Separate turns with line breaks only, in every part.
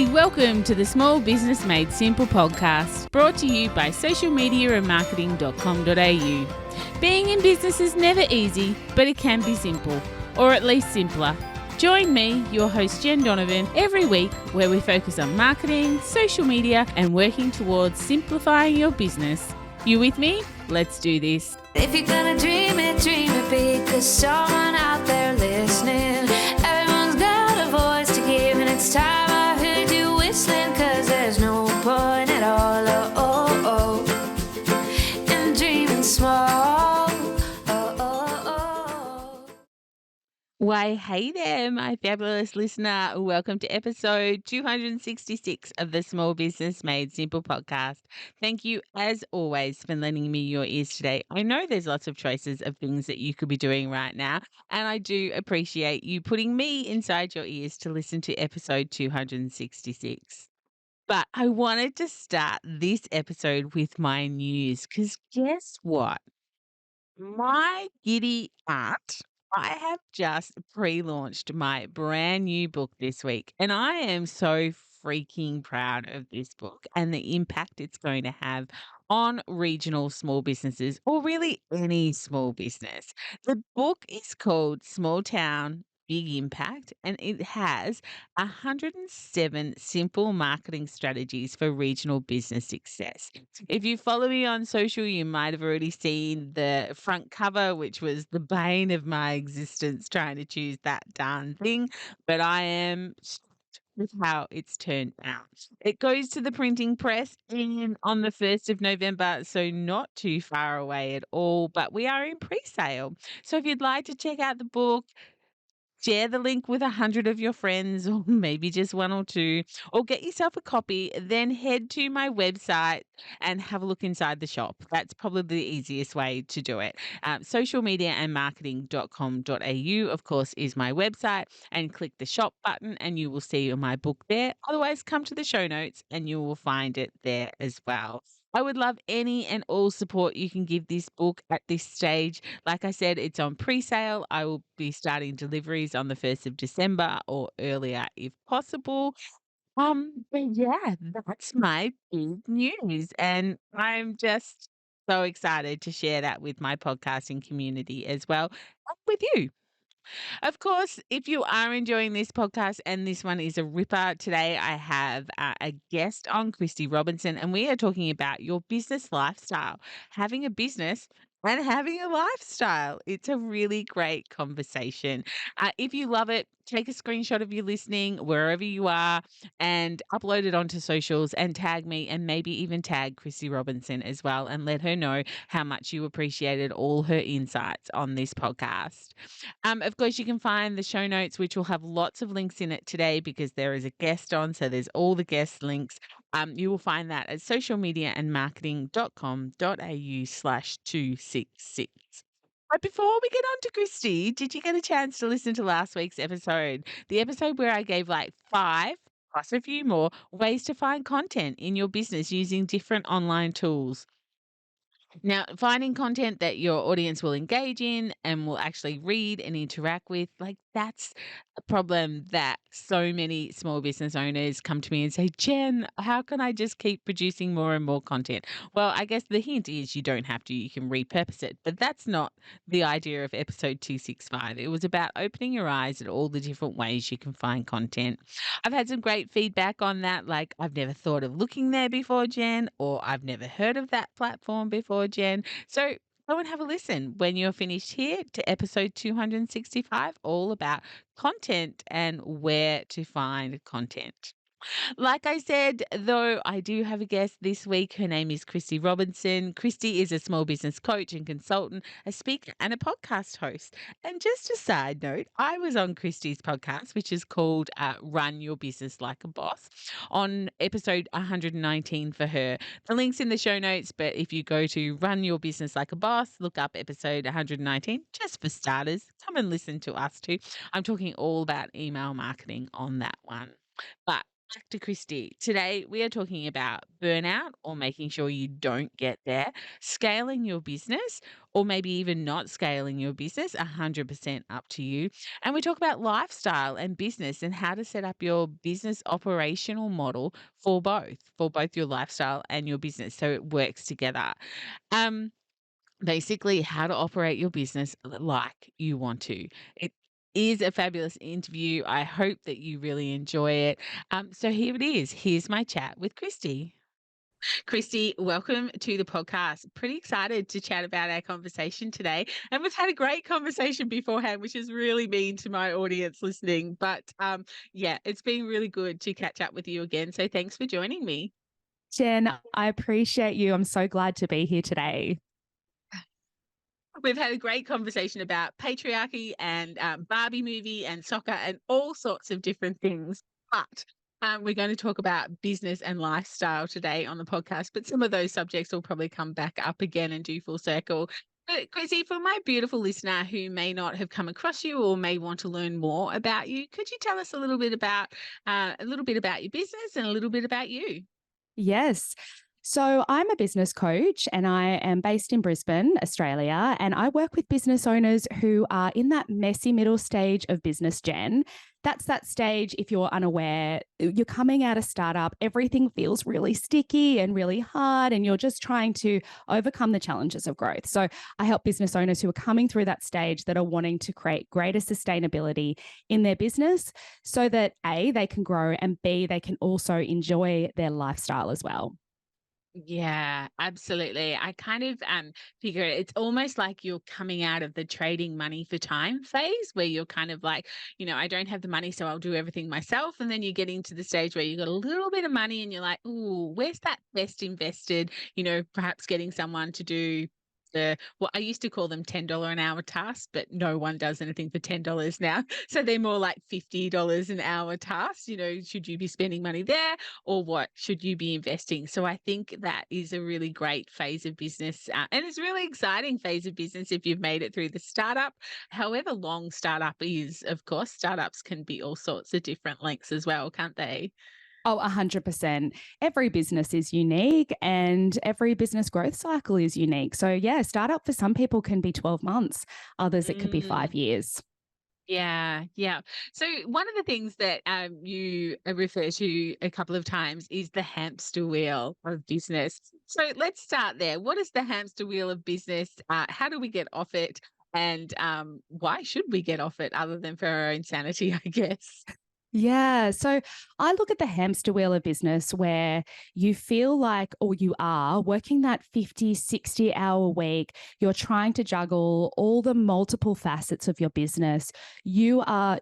Hey, welcome to the Small Business Made Simple podcast, brought to you by socialmediaandmarketing.com.au. Being in business is never easy, but it can be simple, or at least simpler. Join me, your host Jen Donovan, every week where we focus on marketing, social media, and working towards simplifying your business. You with me? Let's do this.
If you're gonna dream it big, 'cause someone out there listening. Everyone's got a voice to give, and it's time I heard you whistling, 'cause there's no point at all, in dreaming small.
Why, hey there, my fabulous listener. Welcome to episode 266 of the Small Business Made Simple podcast. Thank you, as always, for lending me your ears today. I know there's lots of choices of things that you could be doing right now, and I do appreciate you putting me inside your ears to listen to episode 266. But I wanted to start this episode with my news, because guess what? My giddy aunt, I have just pre-launched my brand new book this week, and I am so freaking proud of this book and the impact it's going to have on regional small businesses, or really any small business. The book is called Small Town Big Impact, and it has 107 simple marketing strategies for regional business success. If you follow me on social, you might have already seen the front cover, which was the bane of my existence trying to choose that darn thing. But I am shocked with how it's turned out. It goes to the printing press on the 1st of November, so not too far away at all. But we are in pre sale. So if you'd like to check out the book, share the link with 100 of your friends, or maybe just one or two, or get yourself a copy. Then head to my website and have a look inside the shop. That's probably the easiest way to do it. Socialmediaandmarketing.com.au, of course, is my website, and click the shop button and you will see my book there. Otherwise, come to the show notes and you will find it there as well. I would love any and all support you can give this book at this stage. Like I said, it's on pre-sale. I will be starting deliveries on the 1st of December or earlier if possible. But yeah, that's my big news. And I'm just so excited to share that with my podcasting community as well, and with you. Of course, if you are enjoying this podcast, and this one is a ripper, today I have a guest on, Christy Robinson, and we are talking about your business lifestyle, having a business and having a lifestyle. It's a really great conversation. If you love it, take a screenshot of you listening wherever you are and upload it onto socials and tag me, and maybe even tag Christy Robinson as well, and let her know how much you appreciated all her insights on this podcast. Of course, you can find the show notes, which will have lots of links in it today because there is a guest on. So there's all the guest links. You will find that at socialmediaandmarketing.com.au/266. But before we get on to Christy, did you get a chance to listen to last week's episode? The episode where I gave like 5 plus a few more ways to find content in your business using different online tools. Now, finding content that your audience will engage in and will actually read and interact with, like that's a problem that so many small business owners come to me and say, Jen, how can I just keep producing more and more content? Well, I guess the hint is you don't have to, you can repurpose it. But that's not the idea of episode 265. It was about opening your eyes at all the different ways you can find content. I've had some great feedback on that, like I've never thought of looking there before, Jen, or I've never heard of that platform before, Jen. So go and have a listen when you're finished here to episode 265, all about content and where to find content. Like I said, though, I do have a guest this week. Her name is Christy Robinson. Christy is a small business coach and consultant, a speaker, and a podcast host. And just a side note, I was on Christy's podcast, which is called Run Your Business Like a Boss, on episode 119 for her. The link's in the show notes, but if you go to Run Your Business Like a Boss, look up episode 119, just for starters. Come and listen to us too. I'm talking all about email marketing on that one. But back to Christy. Today, we are talking about burnout or making sure you don't get there, scaling your business, or maybe even not scaling your business, 100% up to you. And we talk about lifestyle and business and how to set up your business operational model for both your lifestyle and your business so it works together. Um, Basically how to operate your business like you want to. It is a fabulous interview. I hope that you really enjoy it. So here it is. Here's my chat with Christy. Christy, welcome to the podcast. Pretty excited to chat about our conversation today. And we've had a great conversation beforehand, which has really mean to my audience listening. But yeah, it's been really good to catch up with you again. So thanks for joining me.
Jen, I appreciate you. I'm so glad to be here today.
We've had a great conversation about patriarchy and Barbie movie and soccer and all sorts of different things. But we're going to talk about business and lifestyle today on the podcast. But some of those subjects will probably come back up again and do full circle. But Chrissy, for my beautiful listener who may not have come across you or may want to learn more about you, could you tell us a little bit about your business and a little bit about you?
Yes. So I'm a business coach and I am based in Brisbane, Australia, and I work with business owners who are in that messy middle stage of business, Jen. That's that stage, if you're unaware, you're coming out of startup, everything feels really sticky and really hard, and you're just trying to overcome the challenges of growth. So I help business owners who are coming through that stage that are wanting to create greater sustainability in their business so that A, they can grow, and B, they can also enjoy their lifestyle as well.
Yeah, absolutely. I kind of figure it's almost like you're coming out of the trading money for time phase where you're kind of like, I don't have the money, so I'll do everything myself. And then you're getting to the stage where you've got a little bit of money and you're like, ooh, where's that best invested? Perhaps getting someone to do I used to call them $10 an hour tasks, but no one does anything for $10 now. So they're more like $50 an hour tasks. Should you be spending money there or what should you be investing? So I think that is a really great phase of business. And it's a really exciting phase of business if you've made it through the startup. However long startup is, of course, startups can be all sorts of different lengths as well, can't they?
Oh, 100%. Every business is unique and every business growth cycle is unique. So, yeah, startup for some people can be 12 months, others it could be 5 years.
Yeah, yeah. So one of the things that you refer to a couple of times is the hamster wheel of business. So let's start there. What is the hamster wheel of business? How do we get off it? And why should we get off it other than for our own sanity, I guess?
Yeah. So I look at the hamster wheel of business where you feel like, or you are working that 50, 60-hour week. You're trying to juggle all the multiple facets of your business. You are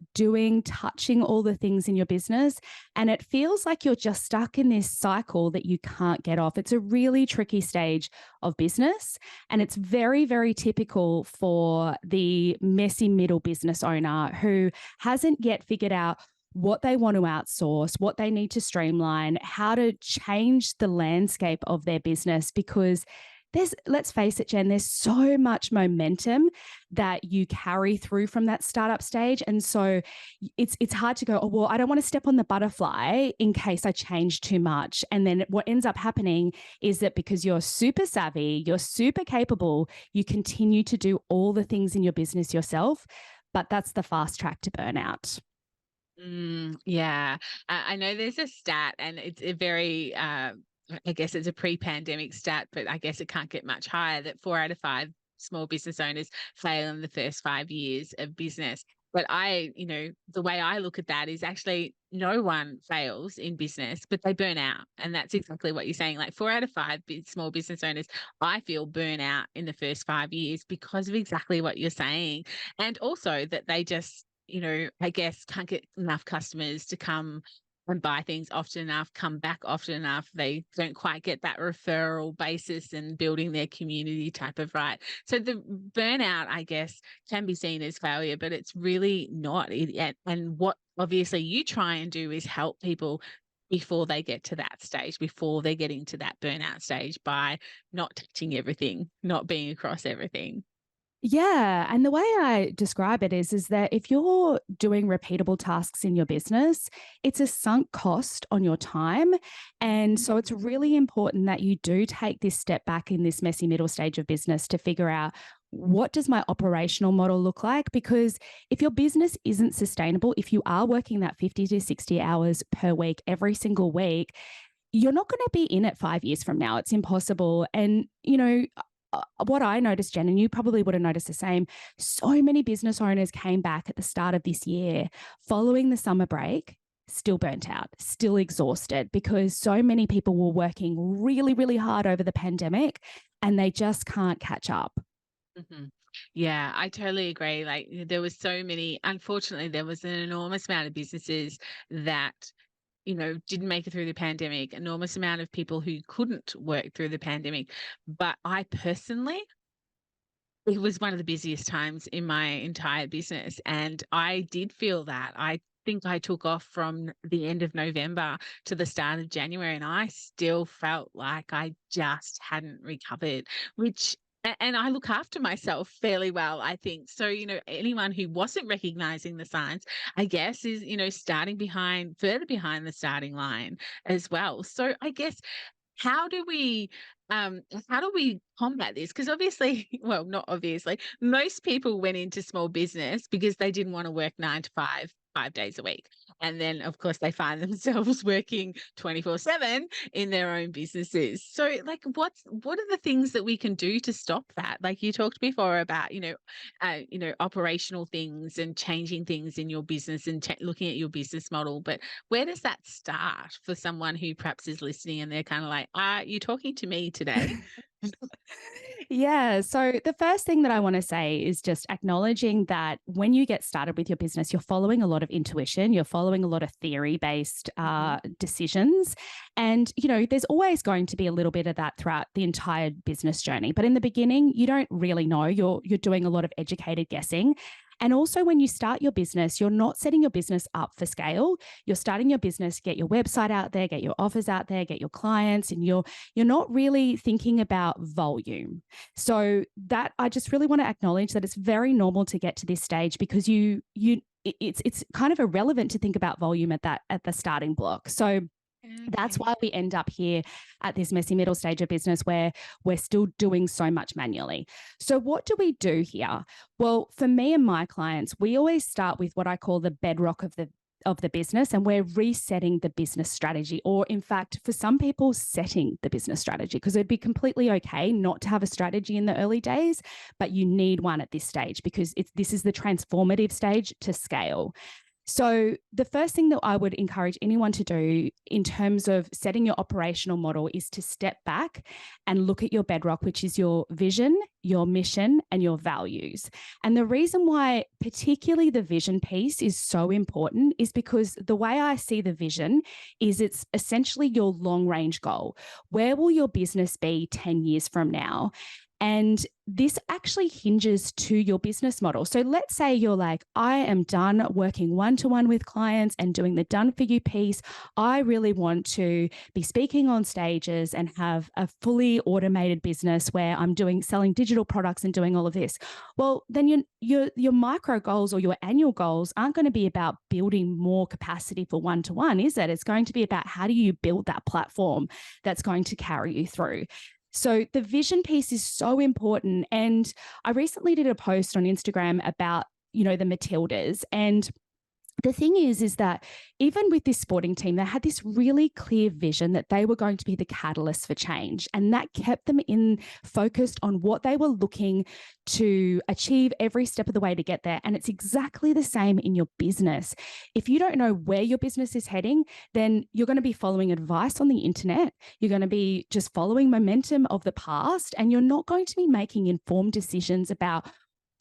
touching all the things in your business. And it feels like you're just stuck in this cycle that you can't get off. It's a really tricky stage of business. And it's very, very typical for the messy middle business owner who hasn't yet figured out what they want to outsource, what they need to streamline, how to change the landscape of their business because let's face it, Jen, there's so much momentum that you carry through from that startup stage. And so it's hard to go, oh, well, I don't want to step on the butterfly in case I change too much. And then what ends up happening is that because you're super savvy, you're super capable, you continue to do all the things in your business yourself. But that's the fast track to burnout.
Yeah, I know there's a stat, and it's a very, I guess it's a pre-pandemic stat, but I guess it can't get much higher that 4 out of 5 small business owners fail in the first 5 years of business. But the way I look at that is actually no one fails in business, but they burn out. And that's exactly what you're saying. Like 4 out of 5 small business owners, I feel burn out in the first 5 years because of exactly what you're saying. And also that they just I guess can't get enough customers to come and buy things often enough, come back often enough. They don't quite get that referral basis and building their community type of right. So the burnout, I guess, can be seen as failure, but it's really not. And what obviously you try and do is help people before they get to that stage, before they're getting to that burnout stage by not touching everything, not being across everything.
Yeah, and the way I describe it is that if you're doing repeatable tasks in your business, it's a sunk cost on your time. And
Mhm.
so it's really important that you do take this step back in this messy middle stage of business to figure out, what does my operational model look like? Because if your business isn't sustainable, if you are working that 50 to 60 hours per week every single week, you're not going to be in it 5 years from now. It's impossible. And, what I noticed, Jen, and you probably would have noticed the same, so many business owners came back at the start of this year following the summer break, still burnt out, still exhausted, because so many people were working really, really hard over the pandemic and they just can't catch up.
Mhm. Yeah, I totally agree. Like there was so many, unfortunately, there was an enormous amount of businesses that, didn't make it through the pandemic, enormous amount of people who couldn't work through the pandemic. But I personally, it was one of the busiest times in my entire business, and I did feel that. I think I took off from the end of November to the start of January, and I still felt like I just hadn't recovered, which and I look after myself fairly well, I think. So, anyone who wasn't recognizing the signs, I guess, is, starting further behind the starting line as well. So I guess how do we how do we combat this? Because obviously, well, not obviously, most people went into small business because they didn't want to work 9 to 5, 5 days a week. And then, of course, they find themselves working 24/7 in their own businesses. So, like, what are the things that we can do to stop that? Like you talked before about, operational things and changing things in your business and looking at your business model. But where does that start for someone who perhaps is listening and they're kind of like, "Are you talking to me today?"
Yeah. So the first thing that I want to say is just acknowledging that when you get started with your business, you're following a lot of intuition, you're following a lot of theory based
Mhm.
decisions. And, there's always going to be a little bit of that throughout the entire business journey. But in the beginning, you don't really know. You're doing a lot of educated guessing. And also, when you start your business, you're not setting your business up for scale. You're starting your business, get your website out there, get your offers out there, get your clients, and you're not really thinking about volume. So that I just really want to acknowledge that it's very normal to get to this stage because it's kind of irrelevant to think about volume at the starting block. So that's
Okay.
why we end up here at this messy middle stage of business where we're still doing so much manually. So, what do we do here? Well, for me and my clients, we always start with what I call the bedrock of the business, and we're resetting the business strategy, or in fact, for some people, setting the business strategy, because it'd be completely okay not to have a strategy in the early days, but you need one at this stage because this is the transformative stage to scale. So, the first thing that I would encourage anyone to do in terms of setting your operational model is to step back and look at your bedrock, which is your vision, your mission, and your values. And the reason why, particularly the vision piece, is so important is because the way I see the vision is it's essentially your long range goal. Where will your business be 10 years from now? And this actually hinges to your business model. So let's say you're like, I am done working one to one with clients and doing the done for you piece. I really want to be speaking on stages and have a fully automated business where I'm selling digital products and doing all of this. Well, then your micro goals or your annual goals aren't going to be about building more capacity for one to one, is it? It's going to be about how do you build that platform that's going to carry you through. So the vision piece is so important. And I recently did a post on Instagram about, the Matildas. And the thing is that even with this sporting team, they had this really clear vision that they were going to be the catalyst for change. And that kept them focused on what they were looking to achieve every step of the way to get there. And it's exactly the same in your business. If you don't know where your business is heading, then you're going to be following advice on the internet. You're going to be just following momentum of the past, and you're not going to be making informed decisions about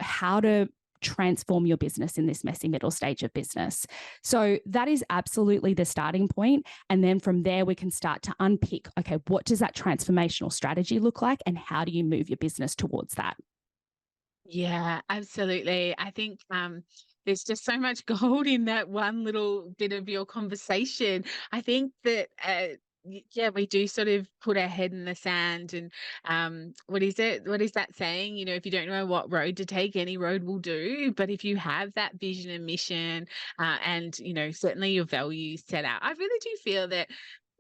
how to transform your business in this messy middle stage of business. So that is absolutely the starting point. And then from there, we can start to unpick, okay, what does that transformational strategy look like? And how do you move your business towards that?
Yeah, absolutely. I think there's just so much gold in that one little bit of your conversation. I think that yeah, we do sort of put our head in the sand and what is it? What is that saying? You know, if you don't know what road to take, any road will do. But if you have that vision and mission, and you know, certainly your values set out, I really do feel that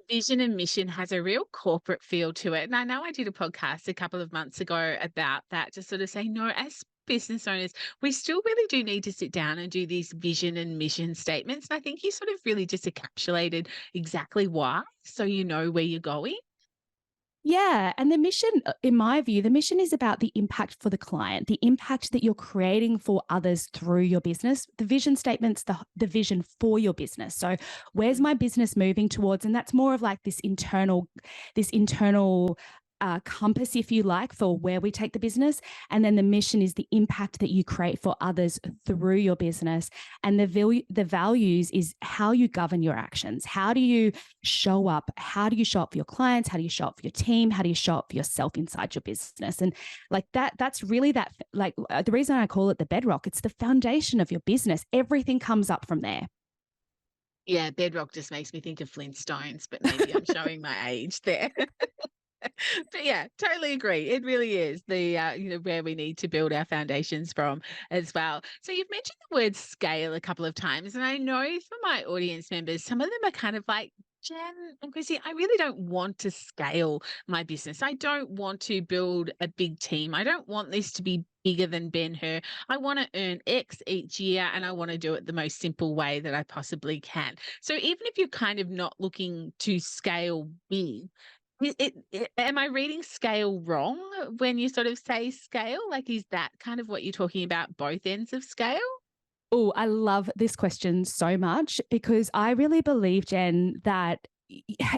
vision and mission has a real corporate feel to it. And I know I did a podcast a couple of months ago about that to sort of say, no, as business owners, we still really do need to sit down and do these vision and mission statements. And I think you sort of really just encapsulated exactly why, so you know where you're going.
Yeah. And the mission, in my view, the mission is about the impact for the client, the impact that you're creating for others through your business. The vision statement's the vision for your business. So where's my business moving towards? And that's more of like this internal compass, if you like, for where we take the business. And then the mission is the impact that you create for others through your business. And the values is how you govern your actions. How do you show up? How do you show up for your clients? How do you show up for your team? How do you show up for yourself inside your business? And like that's really the reason I call it the bedrock. It's the foundation of your business. Everything comes up from there.
Yeah, bedrock just makes me think of Flintstones, but maybe I'm showing my age there. But yeah, totally agree. It really is the you know, where we need to build our foundations from as well. So you've mentioned the word scale a couple of times, and I know for my audience members, some of them are kind of like, Jen and Chrissy, I really don't want to scale my business. I don't want to build a big team. I don't want this to be bigger than Ben-Hur. I want to earn X each year, and I want to do it the most simple way that I possibly can. So even if you're kind of not looking to scale big, am I reading scale wrong when you sort of say scale? Like, is that kind of what you're talking about, both ends of scale?
Oh, I love this question so much because I really believe, Jen, that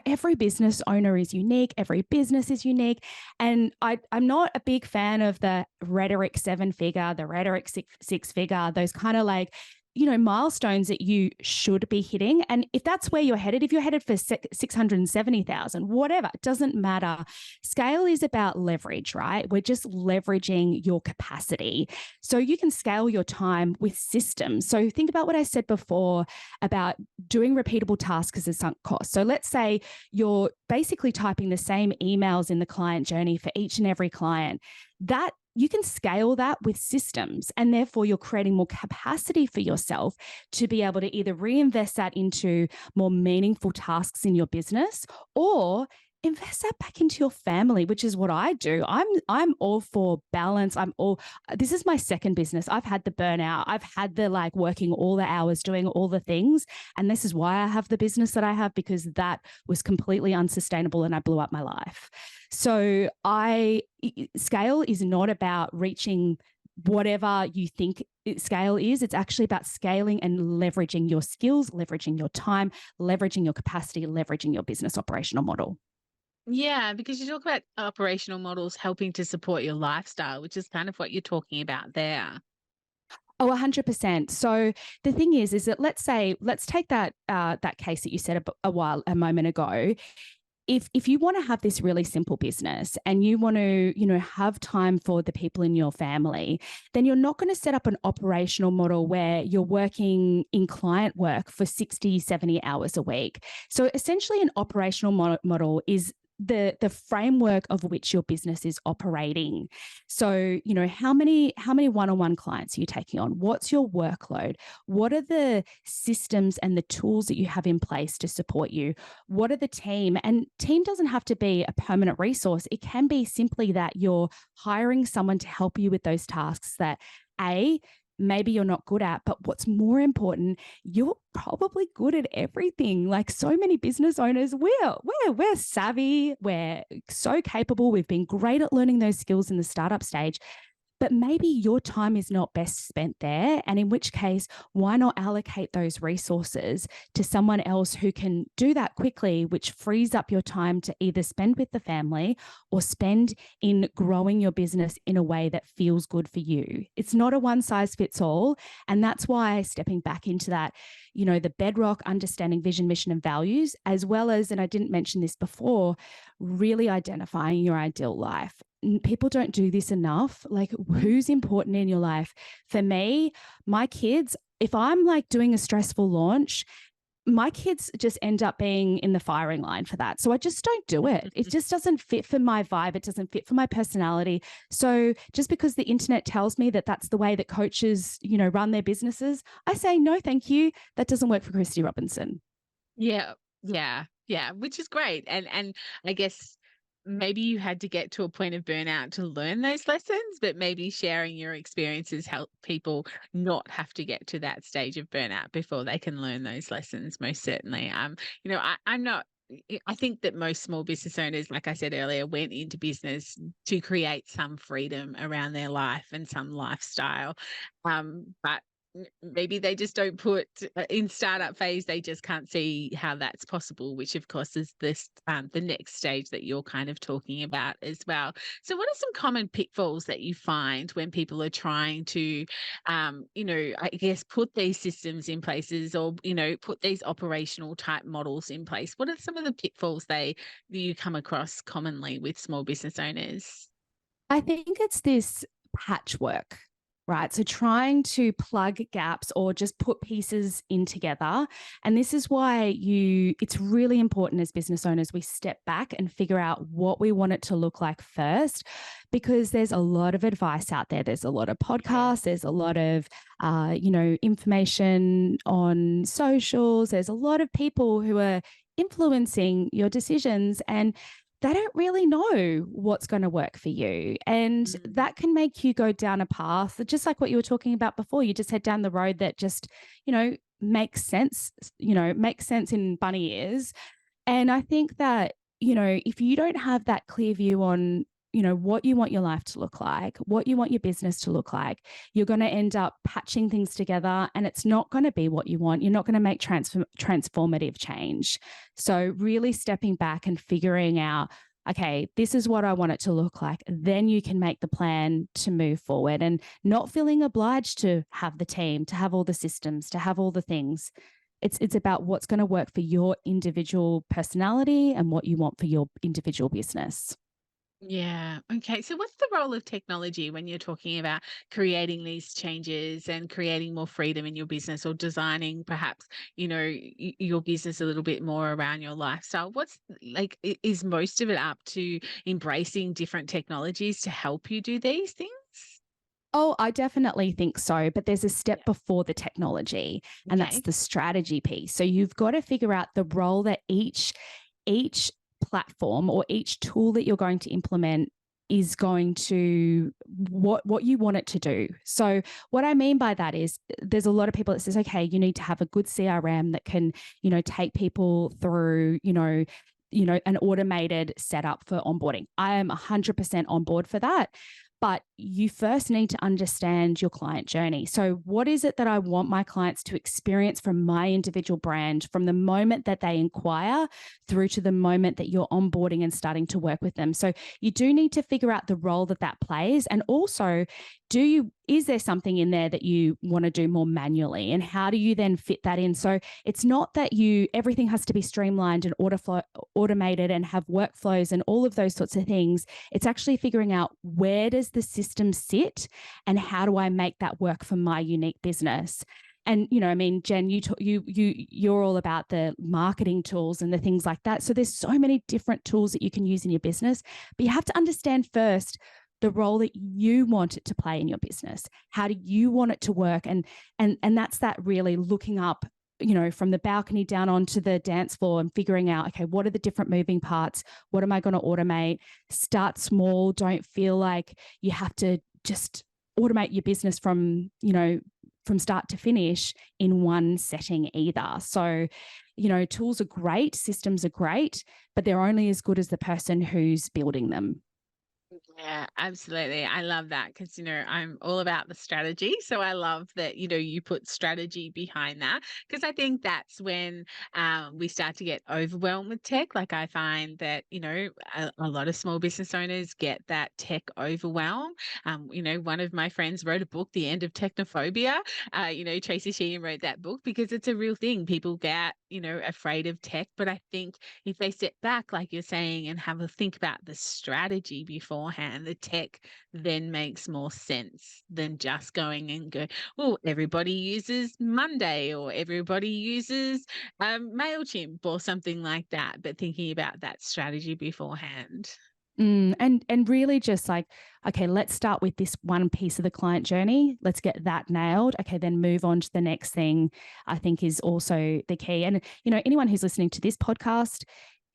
every business owner is unique. Every business is unique. And I'm not a big fan of the rhetoric 7-figure, the rhetoric six-figure, those kind of like, milestones that you should be hitting. And if that's where you're headed, if you're headed for 670,000, whatever, it doesn't matter. Scale is about leverage, right? We're just leveraging your capacity. So you can scale your time with systems. So think about what I said before about doing repeatable tasks as a sunk cost. So let's say you're basically typing the same emails in the client journey for each and every client. That you can scale that with systems, and therefore you're creating more capacity for yourself to be able to either reinvest that into more meaningful tasks in your business or invest that back into your family, which is what I do. I'm all for balance. This is my second business. I've had the burnout. I've had the like working all the hours, doing all the things. And this is why I have the business that I have, because that was completely unsustainable and I blew up my life. So scale is not about reaching whatever you think scale is. It's actually about scaling and leveraging your skills, leveraging your time, leveraging your capacity, leveraging your business operational model.
Yeah, because you talk about operational models helping to support your lifestyle, which is kind of what you're talking about there.
Oh, 100%. So the thing is that let's take that case that you said a moment ago. If you want to have this really simple business and you want to, have time for the people in your family, then you're not going to set up an operational model where you're working in client work for 60, 70 hours a week. So essentially an operational model is the framework of which your business is operating. So, how many one-on-one clients are you taking on? What's your workload? What are the systems and the tools that you have in place to support you? What are the team? And team doesn't have to be a permanent resource. It can be simply that you're hiring someone to help you with those tasks that maybe you're not good at, but what's more important, you're probably good at everything. Like so many business owners, we're savvy, we're so capable, we've been great at learning those skills in the startup stage. But maybe your time is not best spent there. And in which case, why not allocate those resources to someone else who can do that quickly, which frees up your time to either spend with the family or spend in growing your business in a way that feels good for you. It's not a one size fits all. And that's why stepping back into that, the bedrock, understanding vision, mission, and values, as well as, and I didn't mention this before, really identifying your ideal life. People don't do this enough. Like, who's important in your life? For me, my kids, if I'm like doing a stressful launch, my kids just end up being in the firing line for that. So I just don't do it. It just doesn't fit for my vibe. It doesn't fit for my personality. So just because the internet tells me that that's the way that coaches, run their businesses, I say, no, thank you. That doesn't work for Christy Robinson.
Yeah, yeah, yeah, which is great. And I guess maybe you had to get to a point of burnout to learn those lessons, but maybe sharing your experiences help people not have to get to that stage of burnout before they can learn those lessons, most certainly. I'm not I think that most small business owners, like I said earlier, went into business to create some freedom around their life and some lifestyle. But maybe they just don't put in startup phase, they just can't see how that's possible, which of course is this the next stage that you're kind of talking about as well. So what are some common pitfalls that you find when people are trying to I guess put these systems in places, or put these operational type models in place? What are some of the pitfalls that you come across commonly with small business owners?
I think it's this patchwork, right? So trying to plug gaps or just put pieces in together. And this is why it's really important as business owners, we step back and figure out what we want it to look like first, because there's a lot of advice out there. There's a lot of podcasts, there's a lot of, information on socials. There's a lot of people who are influencing your decisions, and they don't really know what's going to work for you. And that can make you go down a path, just like what you were talking about before. You just head down the road that just, makes sense, makes sense in bunny ears. And I think that, if you don't have that clear view on, what you want your life to look like, what you want your business to look like, you're going to end up patching things together and it's not going to be what you want. You're not going to make transformative change. So really stepping back and figuring out, okay, this is what I want it to look like. Then you can make the plan to move forward, and not feeling obliged to have the team, to have all the systems, to have all the things. It's about what's going to work for your individual personality and what you want for your individual business.
Yeah. Okay. So, what's the role of technology when you're talking about creating these changes and creating more freedom in your business, or designing perhaps, your business a little bit more around your lifestyle? What's like, is most of it up to embracing different technologies to help you do these things?
Oh, I definitely think so. But there's a step before the technology, and that's
Okay.
the strategy piece. So you've got to figure out the role that each platform or each tool that you're going to implement is going to what you want it to do. So what I mean by that is there's a lot of people that says, okay, you need to have a good CRM that can, take people through, an automated setup for onboarding. I am 100% on board for that. But you first need to understand your client journey. So, what is it that I want my clients to experience from my individual brand from the moment that they inquire through to the moment that you're onboarding and starting to work with them? So, you do need to figure out the role that that plays. And also, is there something in there that you want to do more manually? And how do you then fit that in? So, it's not that everything has to be streamlined and automated and have workflows and all of those sorts of things. It's actually figuring out, where does the system sit and how do I make that work for my unique business? And Jen, you're all about the marketing tools and the things like that. So there's so many different tools that you can use in your business, but you have to understand first the role that you want it to play in your business. How do you want it to work? And that's that really looking up, from the balcony down onto the dance floor and figuring out, okay, what are the different moving parts? What am I going to automate? Start small. Don't feel like you have to just automate your business from start to finish in one setting either. So, tools are great, systems are great, but they're only as good as the person who's building them.
Yeah, absolutely. I love that because, I'm all about the strategy. So I love that, you put strategy behind that, because I think that's when we start to get overwhelmed with tech. Like I find that, a lot of small business owners get that tech overwhelm. One of my friends wrote a book, The End of Technophobia. Tracy Sheehan wrote that book because it's a real thing. People get, afraid of tech. But I think if they step back, like you're saying, and have a think about the strategy beforehand, beforehand, the tech then makes more sense than just going and go, oh, everybody uses Monday or everybody uses MailChimp or something like that, but thinking about that strategy beforehand.
And really just like, okay, let's start with this one piece of the client journey. Let's get that nailed. Okay, then move on to the next thing, I think is also the key. And, anyone who's listening to this podcast,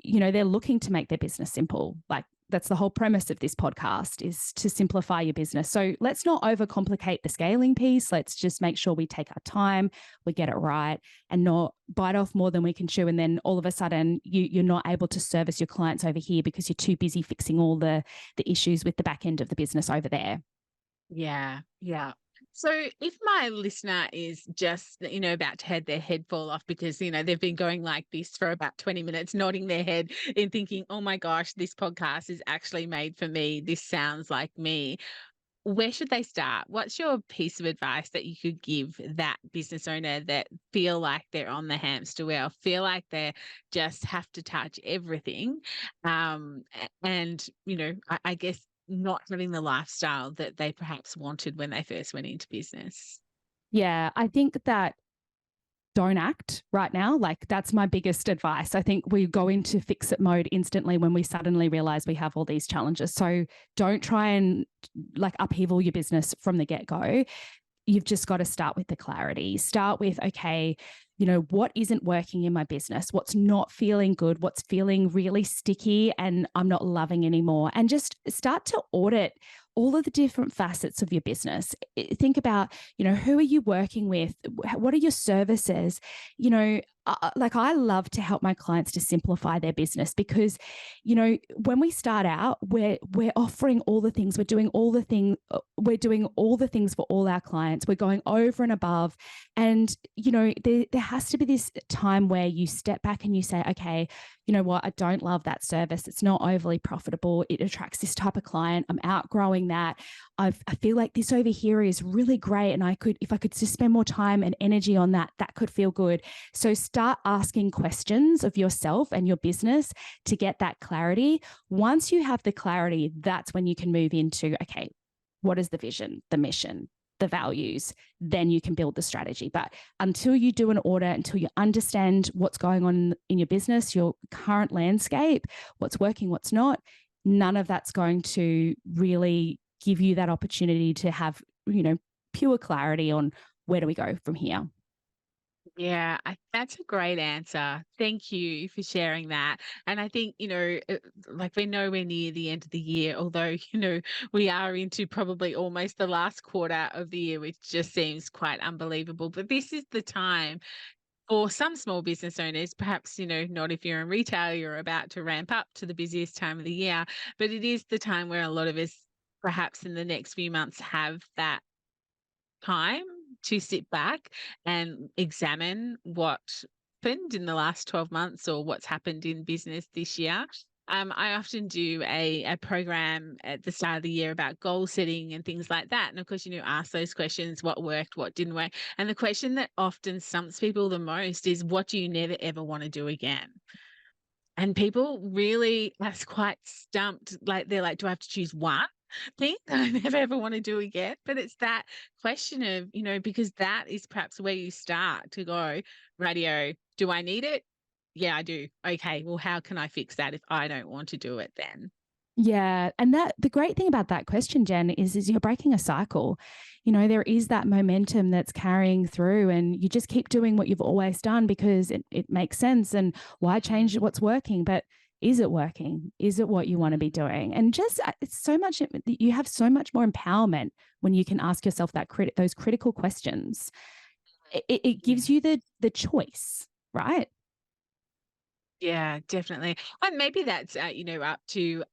they're looking to make their business simple. Like that's the whole premise of this podcast, is to simplify your business. So let's not overcomplicate the scaling piece. Let's just make sure we take our time, we get it right, and not bite off more than we can chew. And then all of a sudden you're not able to service your clients over here because you're too busy fixing all the issues with the back end of the business over there.
Yeah, yeah. So if my listener is just, about to have their head fall off because, they've been going like this for about 20 minutes, nodding their head and thinking, oh my gosh, this podcast is actually made for me. This sounds like me. Where should they start? What's your piece of advice that you could give that business owner that feel like they're on the hamster wheel, feel like they just have to touch everything? And, I guess not having the lifestyle that they perhaps wanted when they first went into business.
Yeah, I think that don't act right now. Like that's my biggest advice. I think we go into fix it mode instantly when we suddenly realize we have all these challenges. So don't try and like upheaval your business from the get-go. You've just got to start with the clarity. Start with, okay, what isn't working in my business? What's not feeling good? What's feeling really sticky and I'm not loving anymore? And just start to audit all of the different facets of your business. Think about, who are you working with? What are your services? Like I love to help my clients to simplify their business because, when we start out, we're offering all the things, we're doing all the things for all our clients. We're going over and above. And, there has to be this time where you step back and you say, okay, you know what? I don't love that service. It's not overly profitable. It attracts this type of client. I'm outgrowing that. I feel like this over here is really great. And if I could just spend more time and energy on that, that could feel good. So start asking questions of yourself and your business to get that clarity. Once you have the clarity, that's when you can move into, okay, what is the vision, the mission, the values? Then you can build the strategy. But until you do an audit, until you understand what's going on in your business, your current landscape, what's working, what's not, none of that's going to really give you that opportunity to have, pure clarity on where do we go from here.
Yeah, that's a great answer. Thank you for sharing that. And I think, like we're nowhere near the end of the year, although, we are into probably almost the last quarter of the year, which just seems quite unbelievable. But this is the time for some small business owners, perhaps, not if you're in retail, you're about to ramp up to the busiest time of the year, but it is the time where a lot of us perhaps in the next few months have that time to sit back and examine what happened in the last 12 months or what's happened in business this year. I often do a program at the start of the year about goal setting and things like that. And of course, ask those questions, what worked, what didn't work. And the question that often stumps people the most is, what do you never, ever want to do again? And people really that's quite stumped. Like they're like, do I have to choose one thing that I never ever want to do again? But it's that question of, because that is perhaps where you start to go, radio, do I need it? Yeah, I do. Okay, well, how can I fix that if I don't want to do it then?
Yeah. And the great thing about that question, Jen, is you're breaking a cycle. There is that momentum that's carrying through and you just keep doing what you've always done because it makes sense. And why change what's working? But is it working? Is it what you want to be doing? And just it's so much, you have so much more empowerment when you can ask yourself those critical questions. It gives you the choice, right?
Yeah, definitely. And maybe that's, up to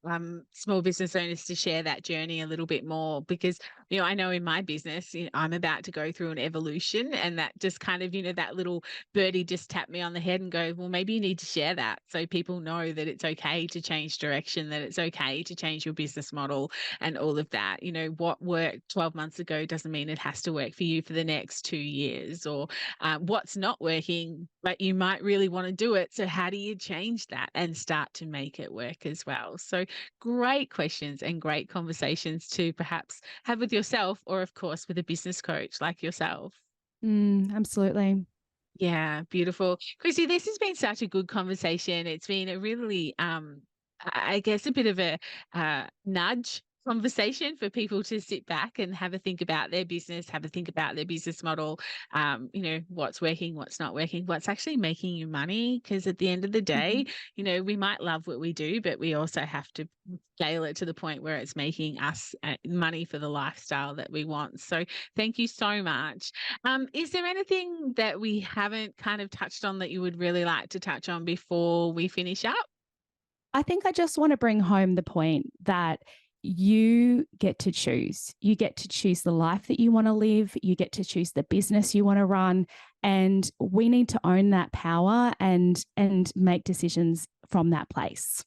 small business owners to share that journey a little bit more because, I know in my business, I'm about to go through an evolution and that just kind of, that little birdie just tapped me on the head and go, well, maybe you need to share that so people know that it's okay to change direction, that it's okay to change your business model and all of that. What worked 12 months ago doesn't mean it has to work for you for the next 2 years or what's not working but you might really want to do it. So how do you change that and start to make it work as well? So great questions and great conversations to perhaps have with yourself or, of course, with a business coach like yourself.
Absolutely.
Yeah, beautiful. Chrissy, this has been such a good conversation. It's been a really, I guess, a bit of a nudge conversation for people to sit back and have a think about their business, have a think about their business model, what's working, what's not working, what's actually making you money. Because at the end of the day, we might love what we do, but we also have to scale it to the point where it's making us money for the lifestyle that we want. So thank you so much. Is there anything that we haven't kind of touched on that you would really like to touch on before we finish up?
I think I just want to bring home the point that you get to choose. You get to choose the life that you want to live. You get to choose the business you want to run. And we need to own that power and make decisions from that place.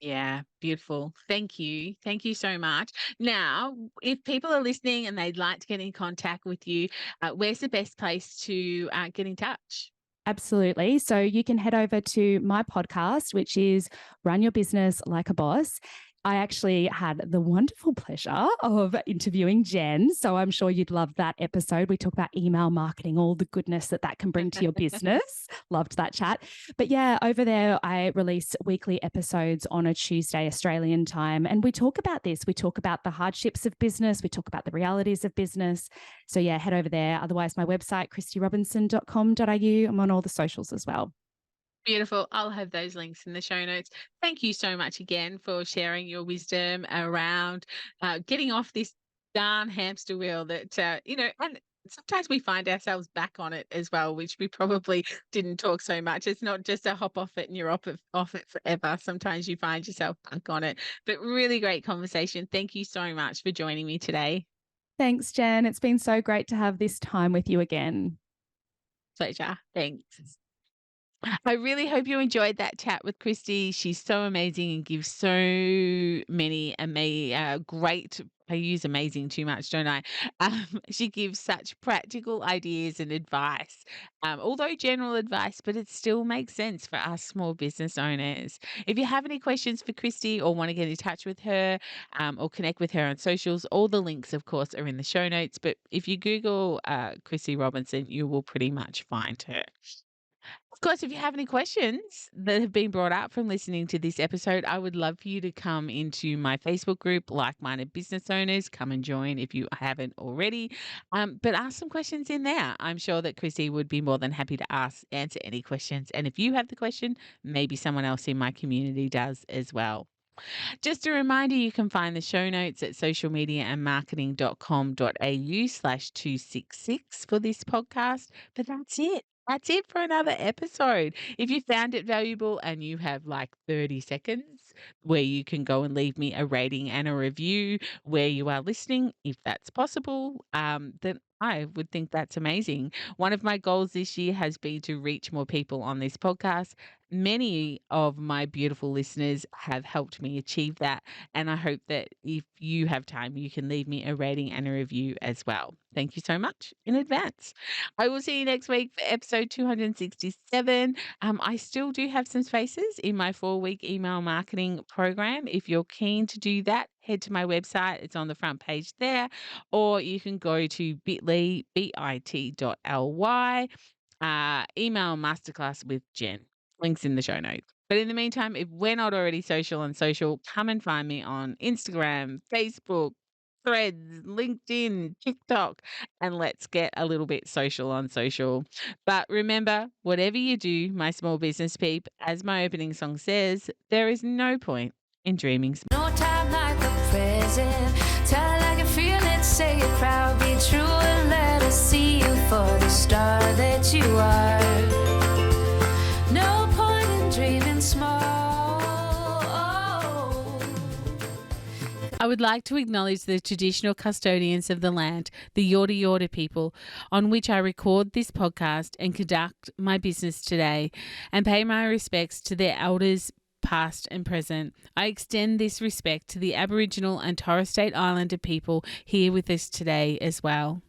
Yeah, beautiful. Thank you. Thank you so much. Now, if people are listening and they'd like to get in contact with you, where's the best place to get in touch?
Absolutely. So you can head over to my podcast, which is Run Your Business Like a Boss. I actually had the wonderful pleasure of interviewing Jen. So I'm sure you'd love that episode. We talk about email marketing, all the goodness that can bring to your business. Loved that chat. But yeah, over there, I release weekly episodes on a Tuesday, Australian time. And we talk about this. We talk about the hardships of business. We talk about the realities of business. So yeah, head over there. Otherwise, my website, christyrobinson.com.au. I'm on all the socials as well.
Beautiful. I'll have those links in the show notes. Thank you so much again for sharing your wisdom around getting off this darn hamster wheel that, and sometimes we find ourselves back on it as well, which we probably didn't talk so much. It's not just a hop off it and you're off it forever. Sometimes you find yourself back on it. But really great conversation. Thank you so much for joining me today.
Thanks, Jen. It's been so great to have this time with you again.
Pleasure. Thanks. I really hope you enjoyed that chat with Christy. She's so amazing and gives so many great. I use amazing too much, don't I? She gives such practical ideas and advice, although general advice, but it still makes sense for us small business owners. If you have any questions for Christy or want to get in touch with her or connect with her on socials, all the links, of course, are in the show notes. But if you Google Christy Robinson, you will pretty much find her. Of course, if you have any questions that have been brought up from listening to this episode, I would love for you to come into my Facebook group, Like-Minded Business Owners. Come and join if you haven't already. But ask some questions in there. I'm sure that Chrissy would be more than happy to answer any questions. And if you have the question, maybe someone else in my community does as well. Just a reminder, you can find the show notes at socialmediaandmarketing.com.au/266 for this podcast. But that's it. That's it for another episode. If you found it valuable and you have like 30 seconds where you can go and leave me a rating and a review where you are listening, if that's possible, then I would think that's amazing. One of my goals this year has been to reach more people on this podcast. Many of my beautiful listeners have helped me achieve that. And I hope that if you have time, you can leave me a rating and a review as well. Thank you so much in advance. I will see you next week for episode 267. I still do have some spaces in my 4-week email marketing program. If you're keen to do that, head to my website. It's on the front page there. Or you can go to bit.ly, bit.ly, email masterclass with Jen. Links in the show notes. But in the meantime, if we're not already social on social, come and find me on Instagram, Facebook, Threads, LinkedIn, TikTok, and let's get a little bit social on social. But remember, whatever you do, my small business peep, as my opening song says, there is no point in dreaming small.
No time like the present. Tell it like you feel it, say it proud, be true, and let us see you for the star that you are. No point in dreaming small.
I would like to acknowledge the traditional custodians of the land, the Yorta Yorta people, on which I record this podcast and conduct my business today, and pay my respects to their elders, past and present. I extend this respect to the Aboriginal and Torres Strait Islander people here with us today as well.